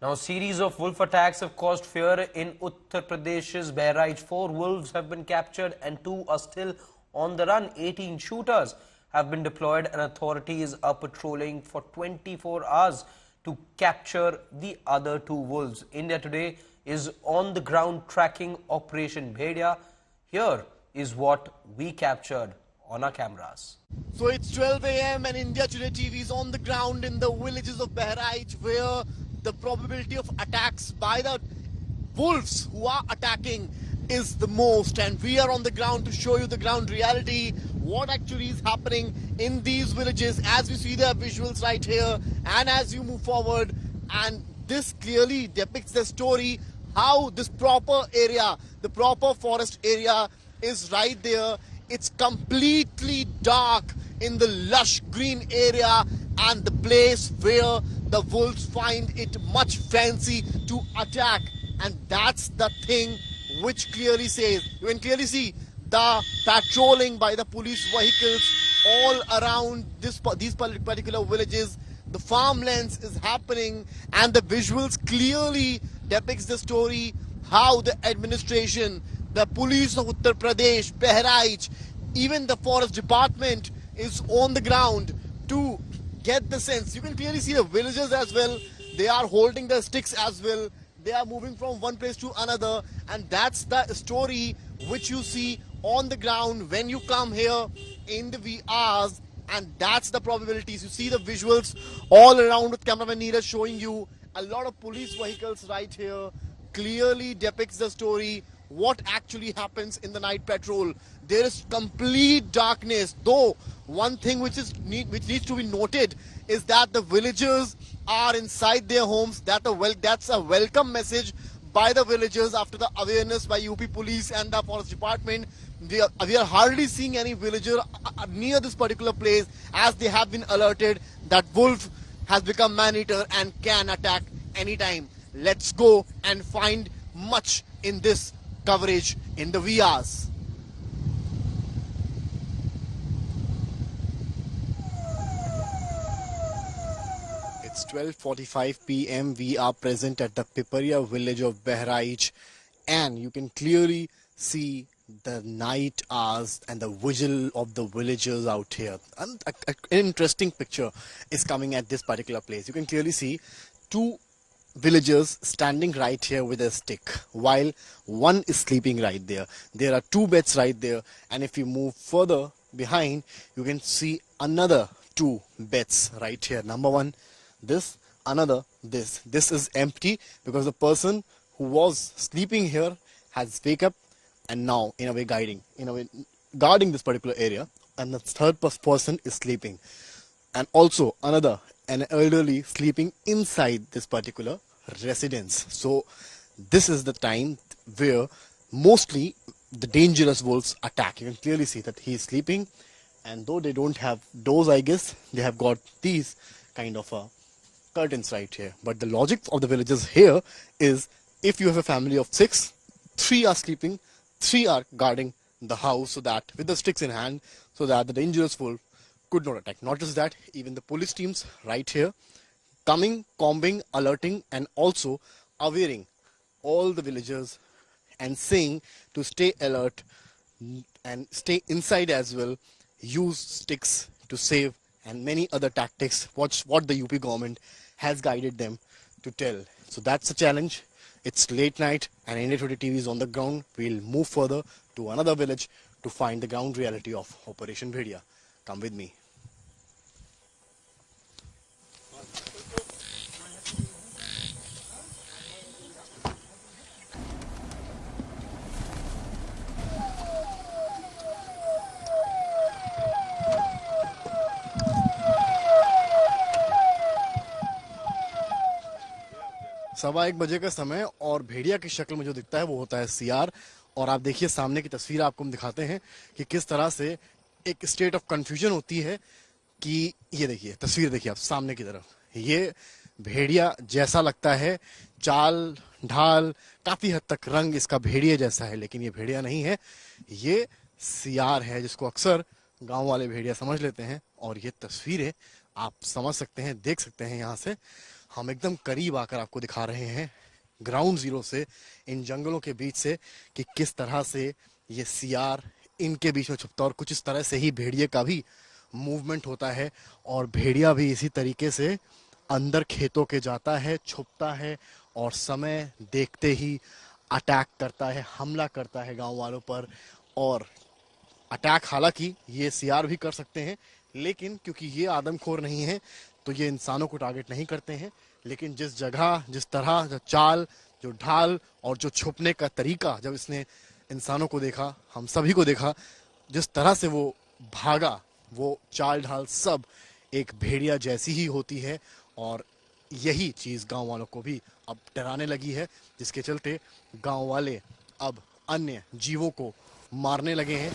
Now, a series of wolf attacks have caused fear in Uttar Pradesh's Bahraich. 4 wolves have been captured and 2 are still on the run. 18 shooters have been deployed and authorities are patrolling for 24 hours to capture the other 2 wolves. India Today is on the ground tracking Operation Bhedia. Here is what we captured on our cameras. So it's 12 a.m. and India Today TV is on the ground in the villages of Bahraich, where the probability of attacks by the wolves who are attacking is the most, and we are on the ground to show you the ground reality, what actually is happening in these villages as we see the visuals right here and as you move forward. And this clearly depicts the story, how this proper area, the proper forest area is right there. It's completely dark in the lush green area and the place where the wolves find it much fancy to attack. And that's the thing which clearly says, you can clearly see the patrolling by the police vehicles all around these particular villages. The farmlands is happening, and the visuals clearly depicts the story, how the administration, the police of Uttar Pradesh, Bahraich, even the forest department is on the ground to get the sense. You can clearly see the villagers as well. They are holding the sticks as well. They are moving from one place to another, and that's the story which you see on the ground when you come here in the VRs, and that's the probabilities. You see the visuals all around with cameraman Neeraj showing you a lot of police vehicles right here. Clearly depicts the story, what actually happens in the night patrol. There is complete darkness, though one thing which needs to be noted is that the villagers are inside their homes. That's a welcome message by the villagers after the awareness by UP police and the forest department. We are hardly seeing any villager near this particular place, as they have been alerted that wolf has become man-eater and can attack anytime. Let's go and find much in this coverage in the VRs. It's 12:45 p.m. We are present at the Piparia village of Bahraich, and you can clearly see the night hours and the vigil of the villagers out here. And an interesting picture is coming at this particular place. You can clearly see 2 villagers standing right here with a stick, while one is sleeping right there. There are 2 beds right there, and if you move further behind, you can see another 2 beds right here. Number 1, this, another, this. This is empty because the person who was sleeping here has wake up and now in a way guarding this particular area, and the third person is sleeping, and also an elderly sleeping inside this particular residence. So this is the time where mostly the dangerous wolves attack. You can clearly see that he is sleeping, and though they don't have doors, I guess they have got these kind of curtains right here. But the logic of the villagers here is, if you have a family of 6, 3 are sleeping, 3 are guarding the house, so that with the sticks in hand, so that the dangerous wolf could not attack. Not just that, even the police teams right here coming, combing, alerting, and also awareing all the villagers and saying to stay alert and stay inside as well, use sticks to save, and many other tactics. Watch what the UP government has guided them to tell. So that's a challenge. It's late night and India Today TV is on the ground. We'll move further to another village to find the ground reality of Operation Bhedia. Come with me. सवा 1 बजे का समय, और भेड़िया की शक्ल में जो दिखता है वो होता है सियार। और आप देखिए सामने की तस्वीर आपको हम दिखाते हैं कि किस तरह से एक स्टेट ऑफ कंफ्यूजन होती है। कि ये देखिए तस्वीर, देखिए आप सामने की तरफ, ये भेड़िया जैसा लगता है, चाल ढाल काफी हद तक रंग इसका भेड़िया जैसा है, लेकिन ये भेड़िया नहीं है, ये सियार है, जिसको अक्सर गांव वाले भेड़िया समझ लेते हैं। और ये तस्वीरें आप समझ सकते हैं, देख सकते हैं यहाँ से। हम एकदम करीब आकर आपको दिखा रहे हैं ग्राउंड जीरो से, इन जंगलों के बीच से, कि किस तरह से ये सियार इनके बीच में छुपता है और कुछ इस तरह से ही भेड़िए का भी मूवमेंट होता है और भेड़िया भी इसी तरीके से अंदर खेतों के जाता है, छुपता है और समय देखते ही अटैक करता है, हमला करता है गांव वालों पर। और अटैक हालांकि ये सियार भी कर सकते हैं, लेकिन क्योंकि ये आदमखोर नहीं है तो ये इंसानों को टारगेट नहीं करते हैं। लेकिन जिस जगह, जिस तरह, जो चाल, जो ढाल और जो छुपने का तरीका, जब इसने इंसानों को देखा, हम सभी को देखा, जिस तरह से वो भागा, वो चाल ढाल सब एक भेड़िया जैसी ही होती है। और यही चीज गांव वालों को भी अब डराने लगी है, जिसके चलते गांव वाले अब अन्य जीवों को मारने लगे हैं